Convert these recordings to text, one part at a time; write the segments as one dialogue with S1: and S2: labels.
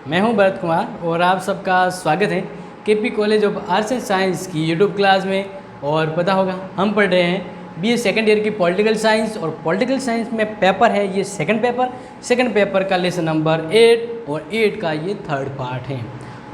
S1: मैं हूं भरत कुमार और आप सबका स्वागत है KP college of arts and science की यूट्यूब क्लास में। और पता होगा हम पढ़ रहे हैं बीए सेकेंड ईयर की पॉलिटिकल साइंस, और पॉलिटिकल साइंस में पेपर है ये सेकंड पेपर का लेसन नंबर 8 और 8 का ये थर्ड पार्ट है।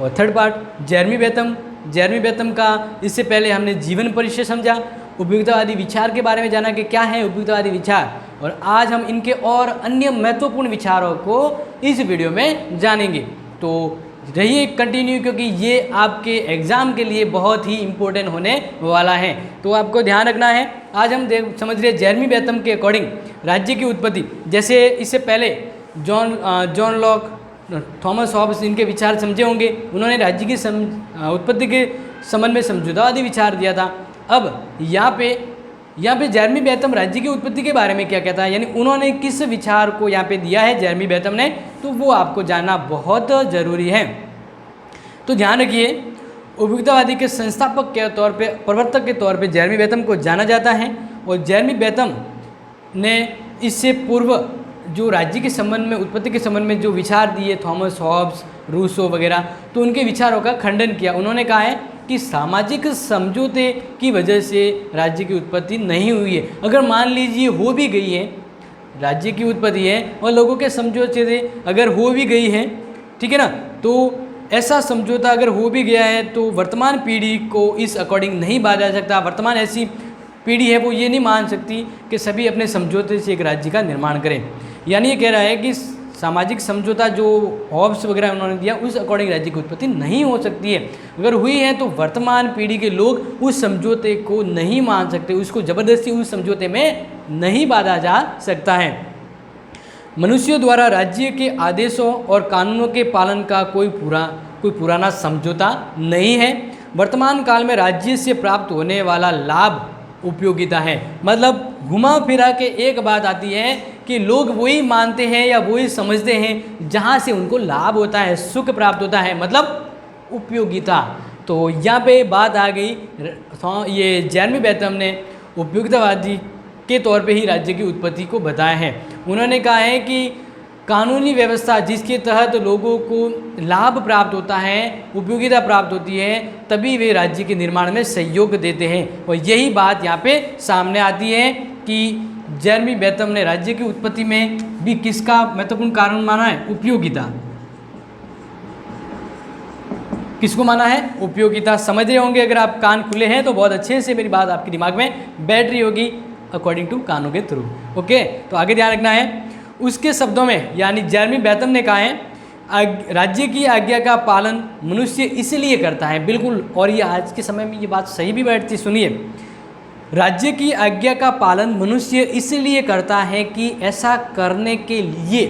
S1: और थर्ड पार्ट जेरमी बेथम का इससे पहले हमने जीवन परिचय समझा, उपयुक्तवादी विचार के बारे में जाना कि क्या है उपयुक्तवादी विचार, और आज हम इनके और अन्य महत्वपूर्ण विचारों को इस वीडियो में जानेंगे। तो रहिए कंटिन्यू, क्योंकि ये आपके एग्ज़ाम के लिए बहुत ही इम्पोर्टेंट होने वाला है। तो आपको ध्यान रखना है। आज हम समझ रहे जेरमी बेथम के अकॉर्डिंग राज्य की उत्पत्ति। जैसे इससे पहले जॉन लॉक, थॉमस हॉब्स, इनके विचार समझे होंगे। उन्होंने राज्य की उत्पत्ति के संबंध में समझौतावादी विचार दिया था। अब यहाँ पे जेरमी बेथम राज्य की उत्पत्ति के बारे में क्या कहता है, यानी उन्होंने किस विचार को यहाँ पे दिया है जेरमी बेथम ने, तो वो आपको जानना बहुत ज़रूरी है। तो ध्यान रखिए, उपयुक्तवादी के संस्थापक के तौर पे, प्रवर्तक के तौर पे जेरमी बेथम को जाना जाता है। और जेरमी बेथम ने इससे पूर्व जो राज्य के संबंध में, उत्पत्ति के संबंध में जो विचार दिए, थॉमस हॉब्स, रूसो वगैरह, तो उनके विचारों का खंडन किया। उन्होंने कहा है कि सामाजिक समझौते की वजह से राज्य की उत्पत्ति नहीं हुई है। अगर मान लीजिए हो भी गई है, राज्य की उत्पत्ति है और लोगों के समझौते से अगर हो भी गई है, ठीक है ना, तो ऐसा समझौता अगर हो भी गया है तो वर्तमान पीढ़ी को इस अकॉर्डिंग नहीं बांधा जा सकता। वर्तमान ऐसी पीढ़ी है वो ये नहीं मान सकती कि सभी अपने समझौते से एक राज्य का निर्माण करें। यानी ये कह रहा है कि सामाजिक समझौता जो हॉब्स वगैरह उन्होंने दिया उस अकॉर्डिंग राज्य की उत्पत्ति नहीं हो सकती है। अगर हुई है तो वर्तमान पीढ़ी के लोग उस समझौते को नहीं मान सकते, उसको ज़बरदस्ती उस समझौते में नहीं बांधा जा सकता है। मनुष्यों द्वारा राज्य के आदेशों और कानूनों के पालन का कोई पुराना समझौता नहीं है। वर्तमान काल में राज्य से प्राप्त होने वाला लाभ उपयोगिता है। मतलब घुमा फिरा के एक बात आती है कि लोग वही मानते हैं या वही समझते हैं जहाँ से उनको लाभ होता है, सुख प्राप्त होता है, मतलब उपयोगिता। तो यहाँ पे बात आ गई, ये जेरमी बेथम ने उपयुक्तवादी के तौर पे ही राज्य की उत्पत्ति को बताया है। उन्होंने कहा है कि कानूनी व्यवस्था जिसके तहत लोगों को लाभ प्राप्त होता है, उपयोगिता प्राप्त होती है, तभी वे राज्य के निर्माण में सहयोग देते हैं। और यही बात यहाँ पे सामने आती है कि जेरमी बेथम ने राज्य की उत्पत्ति में भी किसका महत्वपूर्ण कारण माना है? उपयोगिता। किसको माना है? उपयोगिता। समझ रहे होंगे, अगर आप कान खुले हैं तो बहुत अच्छे से मेरी बात आपके दिमाग में बैठ रही होगी अकॉर्डिंग टू कानों के थ्रू। ओके, तो आगे ध्यान रखना है। उसके शब्दों में, यानी जेरमी बेथम ने कहा है राज्य की आज्ञा का पालन मनुष्य इसलिए करता है, बिल्कुल, और ये आज के समय में ये बात सही भी बैठती। सुनिए, राज्य की आज्ञा का पालन मनुष्य इसलिए करता है कि ऐसा करने के लिए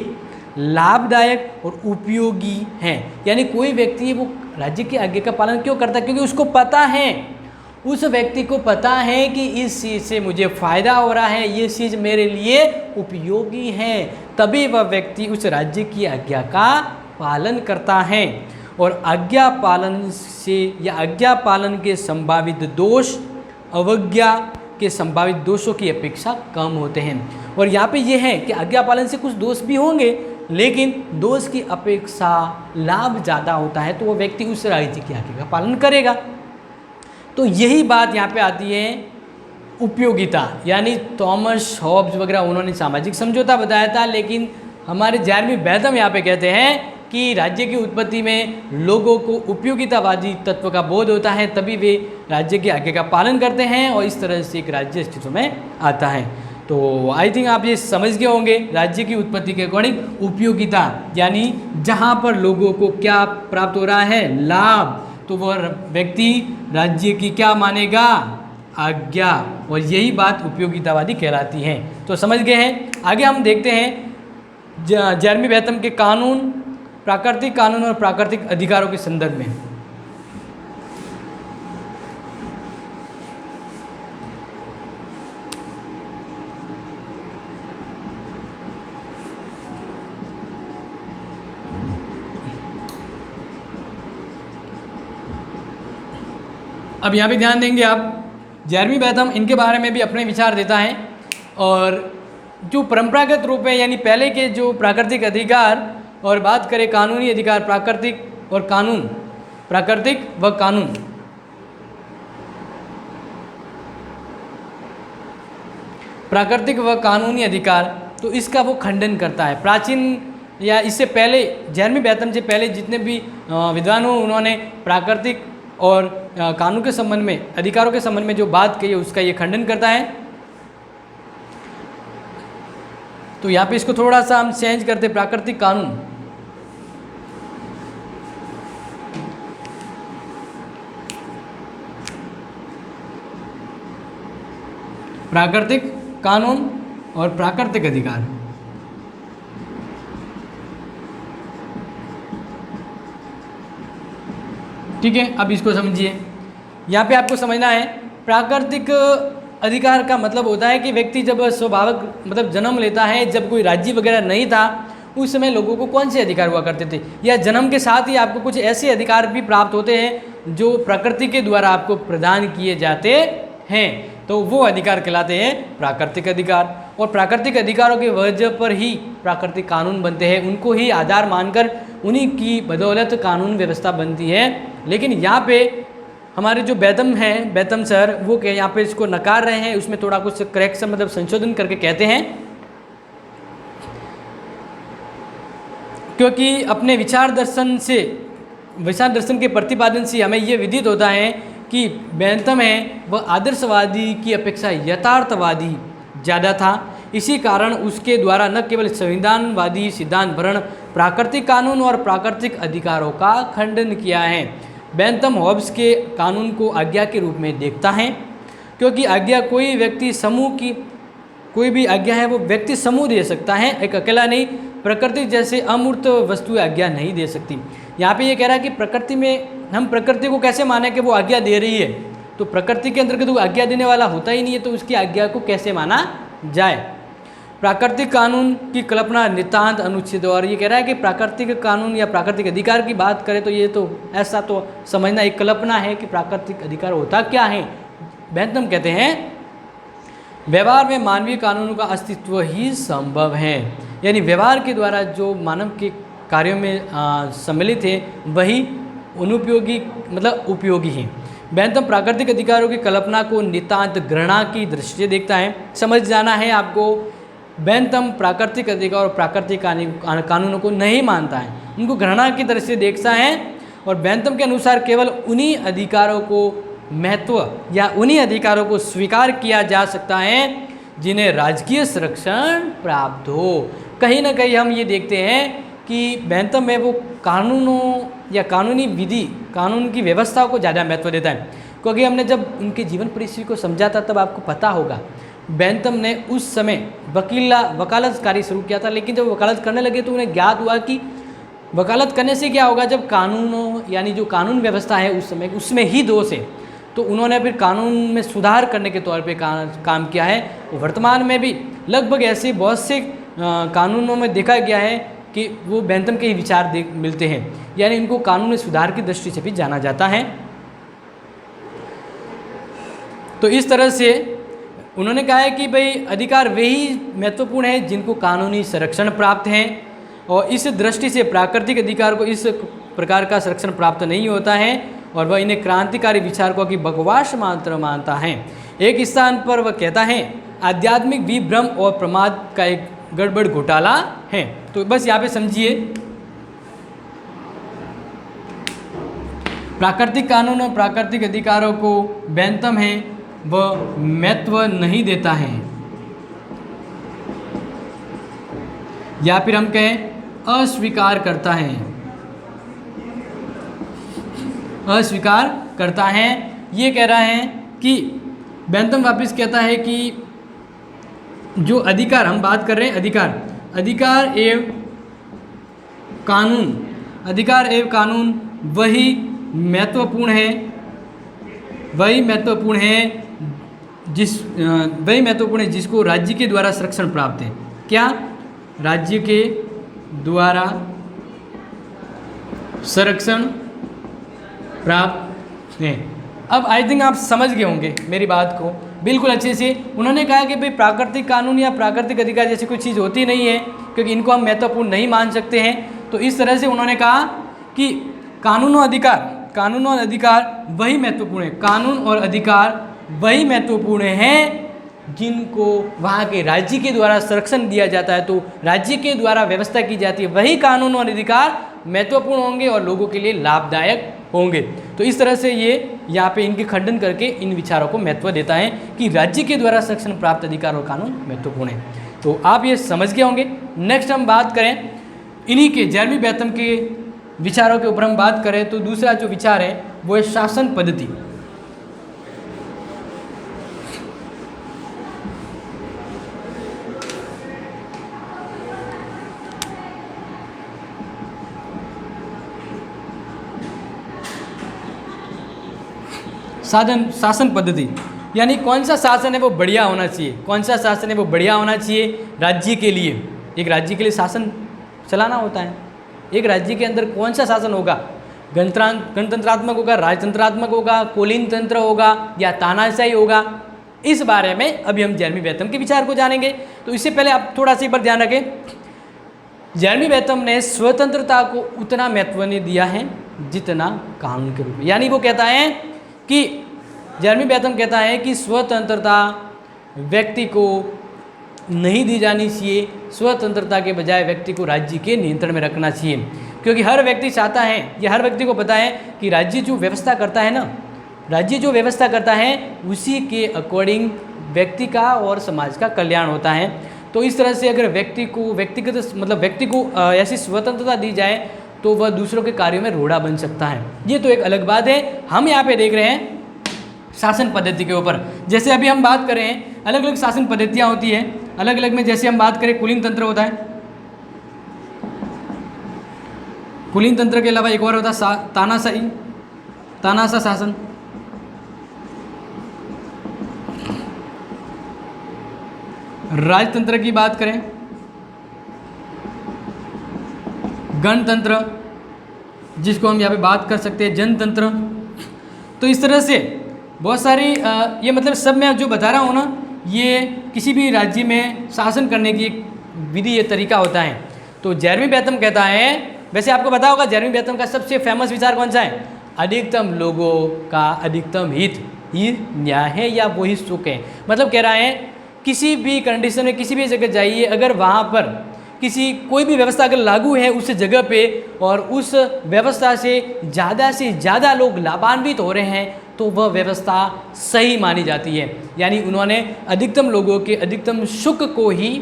S1: लाभदायक और उपयोगी है। यानी कोई व्यक्ति वो राज्य की आज्ञा का पालन क्यों करता है? क्योंकि उसको पता है, उस व्यक्ति को पता है कि इस चीज़ से मुझे फ़ायदा हो रहा है, ये चीज़ मेरे लिए उपयोगी है, तभी वह व्यक्ति उस राज्य की आज्ञा का पालन करता है। और आज्ञा पालन से या आज्ञा पालन के संभावित दोष अवज्ञा के संभावित दोषों की अपेक्षा कम होते हैं। और यहाँ पे ये है कि आज्ञा पालन से कुछ दोष भी होंगे, लेकिन दोष की अपेक्षा लाभ ज़्यादा होता है, तो वो व्यक्ति उस राज्य की आज्ञा का पालन करेगा। तो यही बात यहाँ पे आती है उपयोगिता। यानी थॉमस हॉब्स वगैरह उन्होंने सामाजिक समझौता बताया था, लेकिन हमारे जेरमी बेथम यहाँ पे कहते हैं कि राज्य की उत्पत्ति में लोगों को उपयोगितावादी तत्व का बोध होता है, तभी वे राज्य की आज्ञा का पालन करते हैं और इस तरह से एक राज्य अस्तित्व में आता है। तो आई थिंक आप ये समझ गए होंगे राज्य की उत्पत्ति के अकॉर्डिंग उपयोगिता, यानी जहाँ पर लोगों को क्या प्राप्त हो रहा है? लाभ, तो वह व्यक्ति राज्य की क्या मानेगा? आज्ञा। और यही बात उपयोगितावादी कहलाती है। तो समझ गए हैं। आगे हम देखते हैं जेरमी बेथम के कानून, प्राकृतिक कानून और प्राकृतिक अधिकारों के संदर्भ में। अब यहाँ पे ध्यान देंगे आप, जेरमी बेथम इनके बारे में भी अपने विचार देता है। और जो परंपरागत रूप है, यानी पहले के जो प्राकृतिक अधिकार और बात करें कानूनी अधिकार, प्राकृतिक और कानून, प्राकृतिक व कानून, प्राकृतिक व कानूनी अधिकार, तो इसका वो खंडन करता है। प्राचीन या इससे पहले जैरमी बेंथम से पहले जितने भी विद्वान हो, उन्होंने प्राकृतिक और कानून के संबंध में, अधिकारों के संबंध में जो बात कही है उसका ये खंडन करता है। तो यहाँ पे इसको थोड़ा सा हम चेंज करते, प्राकृतिक कानून, प्राकृतिक कानून और प्राकृतिक अधिकार। ठीक है, अब इसको समझिए। यहाँ पे आपको समझना है प्राकृतिक अधिकार का मतलब होता है कि व्यक्ति जब स्वाभाविक मतलब जन्म लेता है, जब कोई राज्य वगैरह नहीं था, उस समय लोगों को कौन से अधिकार हुआ करते थे, या जन्म के साथ ही आपको कुछ ऐसे अधिकार भी प्राप्त होते हैं जो प्रकृति के द्वारा आपको प्रदान किए जाते हैं, तो वो अधिकार कहलाते हैं प्राकृतिक अधिकार। और प्राकृतिक अधिकारों की वजह पर ही प्राकृतिक कानून बनते हैं, उनको ही आधार मानकर उन्हीं की बदौलत कानून व्यवस्था बनती है। लेकिन यहाँ पे हमारे जो बेंथम हैं, बेंथम सर, वो यहाँ पे इसको नकार रहे हैं, उसमें थोड़ा कुछ करेक्शन मतलब संशोधन करके कहते हैं, क्योंकि अपने विचार दर्शन के प्रतिपादन से हमें ये विदित होता है कि बेंथम है वह आदर्शवादी की अपेक्षा यथार्थवादी ज़्यादा था। इसी कारण उसके द्वारा न केवल संविधानवादी सिद्धांत वर्ण प्राकृतिक कानून और प्राकृतिक अधिकारों का खंडन किया है। बेंथम हॉब्स के कानून को आज्ञा के रूप में देखता है, क्योंकि आज्ञा कोई व्यक्ति समूह की, कोई भी आज्ञा है वो व्यक्ति समूह दे सकता है, एक अकेला नहीं। प्रकृति जैसे अमूर्त वस्तु आज्ञा नहीं दे सकती। यहाँ पे ये कह रहा है कि प्रकृति में हम प्रकृति को कैसे माने कि वो आज्ञा दे रही है, तो प्रकृति के अंतर्गत वो आज्ञा देने वाला होता ही नहीं है, तो उसकी आज्ञा को कैसे माना जाए। प्राकृतिक कानून की कल्पना नितांत अनुचित, और ये कह रहा है कि प्राकृतिक कानून या प्राकृतिक अधिकार की बात करें तो ये तो ऐसा तो समझना एक कल्पना है कि प्राकृतिक अधिकार होता क्या है। बेंथम कहते हैं व्यवहार में मानवीय कानूनों का अस्तित्व ही संभव है, यानी व्यवहार के द्वारा जो मानव के कार्यों में सम्मिलित है वही अनुपयोगी मतलब उपयोगी है। बेंथम प्राकृतिक अधिकारों की कल्पना को नितांत घृणा की दृष्टि से देखता है। समझ जाना है आपको, बेंथम प्राकृतिक अधिकार और प्राकृतिक कानूनों को नहीं मानता है, उनको घृणा की दृष्टि से देखता है। और बेंथम के अनुसार केवल उन्हीं अधिकारों को महत्व या उन्हीं अधिकारों को स्वीकार किया जा सकता है जिन्हें राजकीय संरक्षण प्राप्त हो। कहीं ना कहीं हम ये देखते हैं कि बेंथम में वो कानूनों या कानूनी विधि, कानून की व्यवस्था को ज़्यादा महत्व देता है, क्योंकि हमने जब उनके जीवन परिस्थिति को समझा था तब आपको पता होगा बेंथम ने उस समय वकालत कार्य शुरू किया था, लेकिन जब वकालत करने लगे तो उन्हें ज्ञात हुआ कि वकालत करने से क्या होगा, जब कानूनों यानी जो कानून व्यवस्था है उस समय उसमें ही दोष है, तो उन्होंने फिर कानून में सुधार करने के तौर पे काम किया है। वर्तमान में भी लगभग ऐसे बहुत से कानूनों में देखा गया है कि वो बेंथम के ही विचार मिलते हैं, यानी इनको कानून में सुधार की दृष्टि से भी जाना जाता है। तो इस तरह से उन्होंने कहा है कि भाई अधिकार वे ही महत्वपूर्ण है जिनको कानूनी संरक्षण प्राप्त है, और इस दृष्टि से प्राकृतिक अधिकार को इस प्रकार का संरक्षण प्राप्त नहीं होता है, और वह इन्हें क्रांतिकारी विचारकों की बकवास मात्र मानता है। एक स्थान पर वह कहता है आध्यात्मिक विभ्रम और प्रमाद का एक गड़बड़ घोटाला है। तो बस यहाँ पे समझिए, प्राकृतिक कानून और प्राकृतिक अधिकारों को बेंथम है वह महत्व नहीं देता है, या फिर हम कहें अस्वीकार करता है, अस्वीकार करता है। ये कह रहा है कि बेंथम वापस कहता है कि जो अधिकार हम बात कर रहे हैं, अधिकार एवं कानून, अधिकार एवं कानून वही महत्वपूर्ण है, वही महत्वपूर्ण है जिसको राज्य के द्वारा संरक्षण प्राप्त है। क्या? राज्य के द्वारा संरक्षण प्राप्त है। अब आई थिंक आप समझ गए होंगे मेरी बात को बिल्कुल अच्छे से। उन्होंने कहा कि भाई प्राकृतिक कानून या प्राकृतिक अधिकार जैसी कोई चीज़ होती नहीं है, क्योंकि इनको हम महत्वपूर्ण नहीं मान सकते हैं। तो इस तरह से उन्होंने कहा कि कानून और अधिकार वही महत्वपूर्ण है, कानून और अधिकार वही महत्वपूर्ण हैं जिनको वहाँ के राज्य के द्वारा संरक्षण दिया जाता है, तो राज्य के द्वारा व्यवस्था की जाती है वही कानून और अधिकार महत्वपूर्ण होंगे और लोगों के लिए लाभदायक होंगे। तो इस तरह से ये यहाँ पे इनके खंडन करके इन विचारों को महत्व देता है कि राज्य के द्वारा संरक्षण प्राप्त अधिकार और कानून महत्वपूर्ण है। तो आप ये समझ गए होंगे। नेक्स्ट हम बात करें इन्हीं के जेरेमी बेंथम के विचारों के ऊपर हम बात करें तो दूसरा जो विचार है वो है शासन पद्धति। शासन पद्धति यानी कौन सा शासन है वो बढ़िया होना चाहिए, कौन सा शासन है वो बढ़िया होना चाहिए राज्य के लिए। एक राज्य के लिए शासन चलाना होता है, एक राज्य के अंदर कौन सा शासन होगा, गणतंत्रात्मक होगा, राजतंत्रात्मक होगा, कुलीन तंत्र होगा या तानाशाही होगा, इस बारे में अभी हम जेरेमी बेंथम के विचार को जानेंगे। तो इससे पहले आप थोड़ा सा एक बार ध्यान रखें, जेरेमी बेंथम ने स्वतंत्रता को उतना महत्व नहीं दिया है जितना कानून के रूप में। यानी वो कहता है कि जेरेमी बेंथम कहता है कि स्वतंत्रता व्यक्ति को नहीं दी जानी चाहिए, स्वतंत्रता के बजाय व्यक्ति को राज्य के नियंत्रण में रखना चाहिए, क्योंकि हर व्यक्ति चाहता है या हर व्यक्ति को पता है कि राज्य जो व्यवस्था करता है ना, राज्य जो व्यवस्था करता है उसी के अकॉर्डिंग व्यक्ति का और समाज का कल्याण होता है। तो इस तरह से अगर व्यक्ति को ऐसी स्वतंत्रता दी जाए तो वह दूसरों के कार्यों में रोड़ा बन सकता है। ये तो एक अलग बात है। हम यहाँ पे देख रहे हैं शासन पद्धति के ऊपर। जैसे अभी हम बात करें अलग अलग शासन पद्धतियाँ होती है, अलग अलग में जैसे हम बात करें कुलीन तंत्र होता है, कुलीन तंत्र के अलावा एक और होता है तानाशाह शासन, राजतंत्र की बात करें, गणतंत्र जिसको हम यहाँ पे बात कर सकते हैं, जनतंत्र। तो इस तरह से बहुत सारी ये मतलब सब मैं जो बता रहा हूँ ना, ये किसी भी राज्य में शासन करने की एक विधि, ये तरीका होता है। तो जेरेमी बेंथम कहता है, वैसे आपको पता होगा जेरेमी बेंथम का सबसे फेमस विचार कौन सा है, अधिकतम लोगों का अधिकतम हित ही न्याय है या वही सुख है। मतलब कह रहा है किसी भी कंडीशन में किसी भी जगह जाइए, अगर वहाँ पर कोई भी व्यवस्था अगर लागू है उस जगह पे और उस व्यवस्था से ज़्यादा लोग लाभान्वित हो रहे हैं तो वह व्यवस्था सही मानी जाती है। यानी उन्होंने अधिकतम लोगों के अधिकतम सुख को ही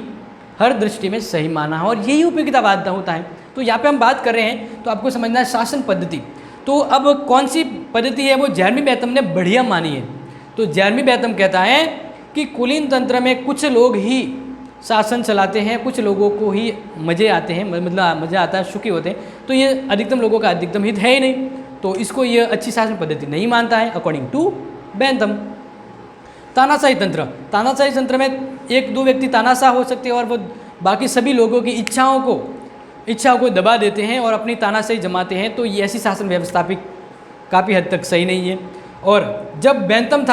S1: हर दृष्टि में सही माना है और यही उपयोगितावाद होता है। तो यहाँ पे हम बात कर रहे हैं तो आपको समझना है शासन पद्धति। तो अब कौन सी पद्धति है वो जेरेमी बेंथम ने बढ़िया मानी है। तो जेरेमी बेंथम कहता है कि कुलीन तंत्र में कुछ लोग ही शासन चलाते हैं, कुछ लोगों को ही मज़े आते हैं, मतलब मज़ा आता है, सुखी होते हैं। तो ये अधिकतम लोगों का अधिकतम हित है ही नहीं, तो इसको ये अच्छी शासन पद्धति नहीं मानता है अकॉर्डिंग टू बेंथम। तानाशाही तंत्र में एक दो व्यक्ति तानाशाह हो सकते हैं और वो बाकी सभी लोगों की इच्छाओं को दबा देते हैं और अपनी तानाशाही जमाते हैं। तो ये ऐसी शासन व्यवस्था भी काफ़ी हद तक सही नहीं है। और जब बेंथम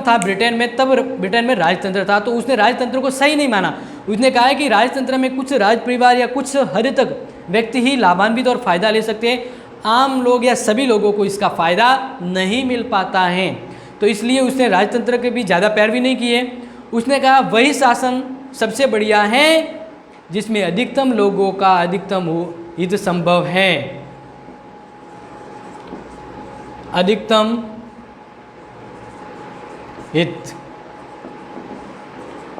S1: था ब्रिटेन में, तब ब्रिटेन में राजतंत्र था, तो उसने राजतंत्र को सही नहीं माना। उसने कहा है कि राजतंत्र में कुछ राज परिवार या कुछ हद तक व्यक्ति ही लाभान्वित और फ़ायदा ले सकते हैं, आम लोग या सभी लोगों को इसका फ़ायदा नहीं मिल पाता है। तो इसलिए उसने राजतंत्र के भी ज़्यादा पैरवी नहीं किए। उसने कहा वही शासन सबसे बढ़िया है जिसमें अधिकतम लोगों का अधिकतम हित संभव है। अधिकतम हित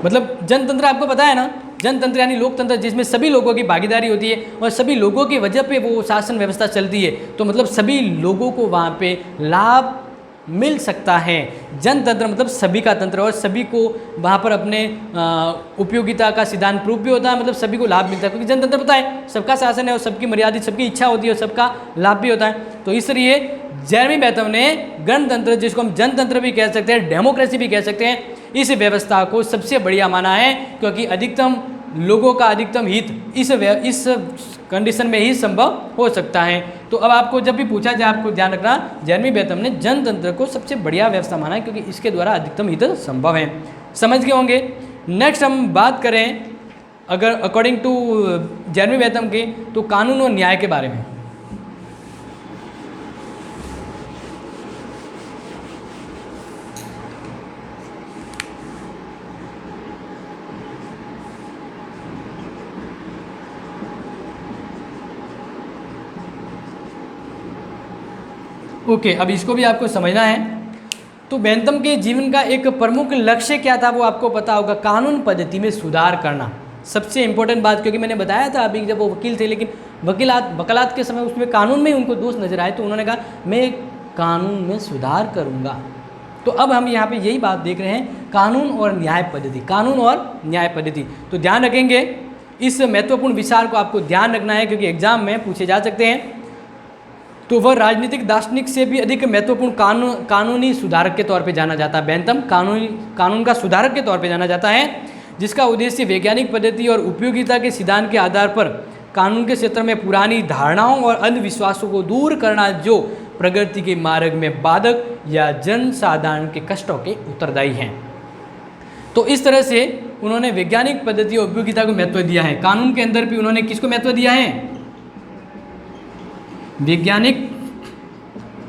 S1: मतलब जनतंत्र, आपको पता है ना, जनतंत्र यानी लोकतंत्र जिसमें सभी लोगों की भागीदारी होती है और सभी लोगों की वजह पे वो शासन व्यवस्था चलती है। तो मतलब सभी लोगों को वहाँ पे लाभ मिल सकता है। जनतंत्र मतलब सभी का तंत्र और सभी को वहाँ पर अपने उपयोगिता का सिद्धांत प्रूफ भी होता है, मतलब सभी को लाभ मिलता है, क्योंकि जनतंत्र पता है सबका शासन है और सबकी मर्यादित सबकी इच्छा होती है और सबका लाभ भी होता है। तो इसलिए जेरेमी बेंथम ने गणतंत्र, जिसको हम जनतंत्र भी कह सकते हैं, डेमोक्रेसी भी कह सकते हैं, इस व्यवस्था को सबसे बढ़िया माना है, क्योंकि अधिकतम लोगों का अधिकतम हित इस कंडीशन में ही संभव हो सकता है। तो अब आपको जब भी पूछा जाए, आपको ध्यान रखना, जेरेमी बेंथम ने जनतंत्र को सबसे बढ़िया व्यवस्था माना है, क्योंकि इसके द्वारा अधिकतम हित संभव है। समझ गए होंगे। नेक्स्ट हम बात करें अगर अकॉर्डिंग टू जेरेमी बेंथम के, तो कानून और न्याय के बारे में। ओके, अब इसको भी आपको समझना है। तो बेंथम के जीवन का एक प्रमुख लक्ष्य क्या था वो आपको पता होगा, कानून पद्धति में सुधार करना। सबसे इम्पोर्टेंट बात, क्योंकि मैंने बताया था अभी जब वो वकील थे, लेकिन वकालत के समय उसमें कानून में ही उनको दोष नजर आए, तो उन्होंने कहा मैं कानून में सुधार करूँगा। तो अब हम यहाँ पे यही बात देख रहे हैं, कानून और न्याय पद्धति, कानून और न्याय पद्धति। तो ध्यान रखेंगे, इस महत्वपूर्ण विचार को आपको ध्यान रखना है, क्योंकि एग्जाम में पूछे जा सकते हैं। तो वह राजनीतिक दार्शनिक से भी अधिक महत्वपूर्ण कानूनी सुधारक के तौर पे जाना जाता है। बेंथम कानून का सुधारक के तौर पे जाना जाता है, जिसका उद्देश्य वैज्ञानिक पद्धति और उपयोगिता के सिद्धांत के आधार पर कानून के क्षेत्र में पुरानी धारणाओं और अंधविश्वासों को दूर करना, जो प्रगति के मार्ग में बाधक या जनसाधारण के कष्टों के उत्तरदायी हैं। तो इस तरह से उन्होंने वैज्ञानिक पद्धति और उपयोगिता को महत्व दिया है। कानून के अंदर भी उन्होंने किसको महत्व दिया है? वैज्ञानिक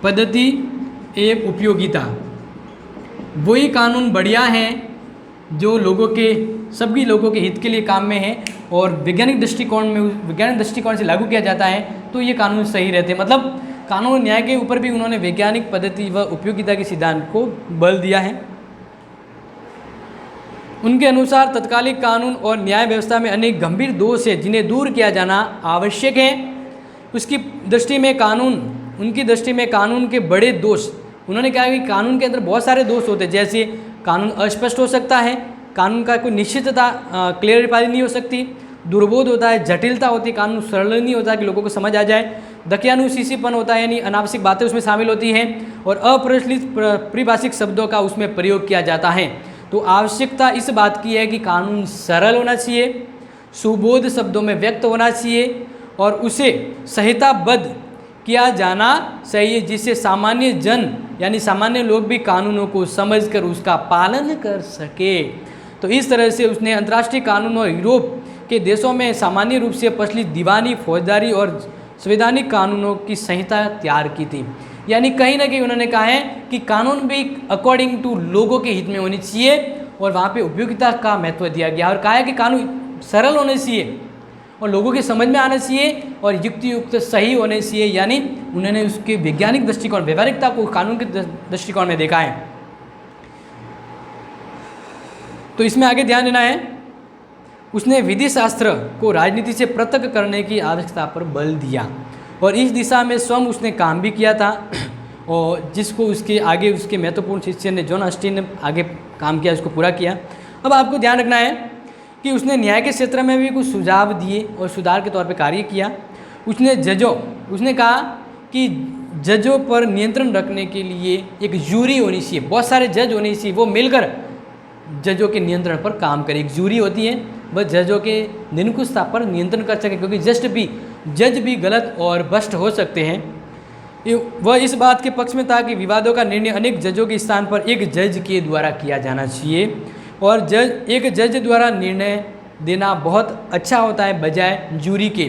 S1: पद्धति एवं उपयोगिता। वही कानून बढ़िया हैं जो सभी लोगों के हित के लिए काम में है, और वैज्ञानिक दृष्टिकोण से लागू किया जाता है तो ये कानून सही रहते हैं। मतलब कानून और न्याय के ऊपर भी उन्होंने वैज्ञानिक पद्धति व उपयोगिता के सिद्धांत को बल दिया है। उनके अनुसार तत्कालिक कानून और न्याय व्यवस्था में अनेक गंभीर दोष है जिन्हें दूर किया जाना आवश्यक है। उनकी दृष्टि में कानून के बड़े दोष, उन्होंने कहा कि कानून के अंदर बहुत सारे दोष होते हैं, जैसे कानून अस्पष्ट हो सकता है, कानून का कोई निश्चितता क्लियरिफाई नहीं हो सकती, दुर्बोध होता है, जटिलता होती है, कानून सरल नहीं होता कि लोगों को समझ आ जाए, दकियानुशीसीपन होता है, यानी अनावश्यक बातें उसमें शामिल होती हैं, और अप्रचलित परिभाषिक शब्दों का उसमें प्रयोग किया जाता है। तो आवश्यकता इस बात की है कि कानून सरल होना चाहिए, सुबोध शब्दों में व्यक्त होना चाहिए, और उसे संहिताबद्ध किया जाना चाहिए, जिससे सामान्य जन यानी सामान्य लोग भी कानूनों को समझकर उसका पालन कर सके। तो इस तरह से उसने अंतर्राष्ट्रीय कानून और यूरोप के देशों में सामान्य रूप से प्रचलित दीवानी, फौजदारी और संवैधानिक कानूनों की संहिता तैयार की थी। यानी कहीं ना कहीं उन्होंने कहा है कि कानून भी अकॉर्डिंग टू लोगों के हित में होनी चाहिए, और वहाँ पे उपयोगिता का महत्व दिया गया, और कहा है कि कानून सरल होने चाहिए और लोगों के समझ में आना चाहिए और युक्ति युक्त सही होने चाहिए। यानी उन्होंने उसके वैज्ञानिक दृष्टिकोण, व्यवहारिकता को कानून के दृष्टिकोण में देखा है। तो इसमें आगे ध्यान देना है, उसने विधि शास्त्र को राजनीति से पृथक करने की आवश्यकता पर बल दिया, और इस दिशा में स्वयं उसने काम भी किया था, और जिसको उसके आगे उसके महत्वपूर्ण शिष्य ने जॉन ऑस्टिन ने आगे काम किया, उसको पूरा किया। अब आपको ध्यान रखना है कि उसने न्याय के क्षेत्र में भी कुछ सुझाव दिए और सुधार के तौर पे कार्य किया। उसने कहा कि जजों पर नियंत्रण रखने के लिए एक जूरी होनी चाहिए, बहुत सारे जज होने चाहिए, वो मिलकर जजों के नियंत्रण पर काम करे। एक जूरी होती है, वह जजों के निरंकुशता पर नियंत्रण कर सके, क्योंकि जज भी गलत और भ्रष्ट हो सकते हैं। वह इस बात के पक्ष में था कि विवादों का निर्णय अनेक जजों के स्थान पर एक जज के द्वारा किया जाना चाहिए, और एक जज द्वारा निर्णय देना बहुत अच्छा होता है बजाय जूरी के,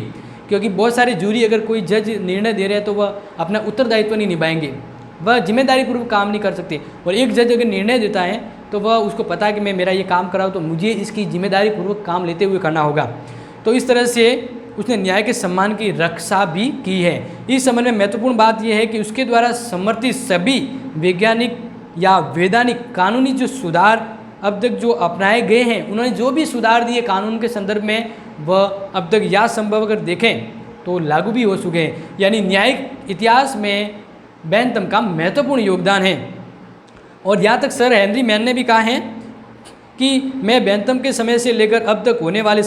S1: क्योंकि बहुत सारे जूरी अगर कोई जज निर्णय दे रहे हैं तो वह अपना उत्तरदायित्व नहीं निभाएंगे, वह जिम्मेदारीपूर्वक काम नहीं कर सकते। और एक जज अगर निर्णय देता है तो वह उसको पता है कि मेरा ये काम कराऊँ तो मुझे इसकी जिम्मेदारीपूर्वक काम लेते हुए करना होगा। तो इस तरह से उसने न्याय के सम्मान की रक्षा भी की है। इस संबंध में महत्वपूर्ण बात यह है कि उसके द्वारा समर्थित सभी वैज्ञानिक या वैधानिक कानूनी जो सुधार अब तक जो अपनाए गए हैं, उन्होंने जो भी सुधार दिए कानून के संदर्भ में, वह अब तक या संभव अगर देखें तो लागू भी हो चुके हैं। यानी न्यायिक इतिहास में बेंथम का महत्वपूर्ण योगदान है। और यहाँ तक सर हेनरी मैन ने भी कहा है कि मैं बेंथम के समय से लेकर अब तक होने वाले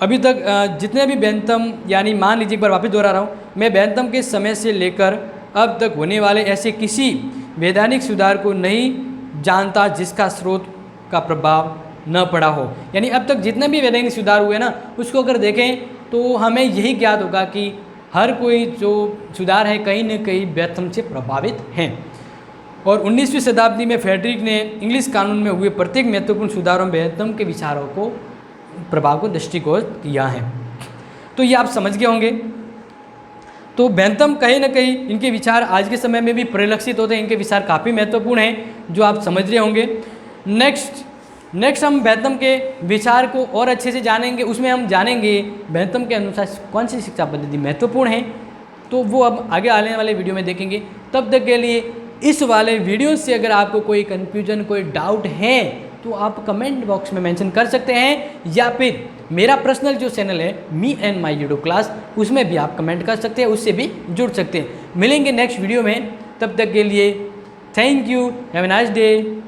S1: अभी तक जितने भी बेंथम, यानी मान लीजिए एक बार वापस दोहरा रहा हूँ, मैं बेंथम के समय से लेकर अब तक होने वाले ऐसे किसी वैधानिक सुधार को नहीं जानता जिसका स्रोत का प्रभाव न पड़ा हो। यानी अब तक जितने भी वैधानिक सुधार हुए ना, उसको अगर देखें तो हमें यही ज्ञात होगा कि हर कोई जो सुधार है कहीं न कहीं बेंथम से प्रभावित हैं। और 19वीं शताब्दी में फ्रेडरिक ने इंग्लिश कानून में हुए प्रत्येक महत्वपूर्ण सुधारों में बेंथम के विचारों को प्रभाव को दृष्टिगोचर किया है। तो ये आप समझ गए होंगे। तो बेंथम कहीं ना कहीं इनके विचार आज के समय में भी परिलक्षित होते हैं, इनके विचार काफ़ी महत्वपूर्ण हैं जो आप समझ रहे होंगे। नेक्स्ट हम बेंथम के विचार को और अच्छे से जानेंगे। उसमें हम जानेंगे बेंथम के अनुसार कौन सी शिक्षा पद्धति महत्वपूर्ण है, तो वो अब आगे आने वाले वीडियो में देखेंगे। तब तक के लिए इस वाले वीडियो से अगर आपको कोई कन्फ्यूजन, कोई डाउट है तो आप कमेंट बॉक्स में मेंशन कर सकते हैं, या फिर मेरा पर्सनल जो चैनल है me and my YouTube class, उसमें भी आप कमेंट कर सकते हैं, उससे भी जुड़ सकते हैं। मिलेंगे नेक्स्ट वीडियो में, तब तक के लिए thank you, have a nice day.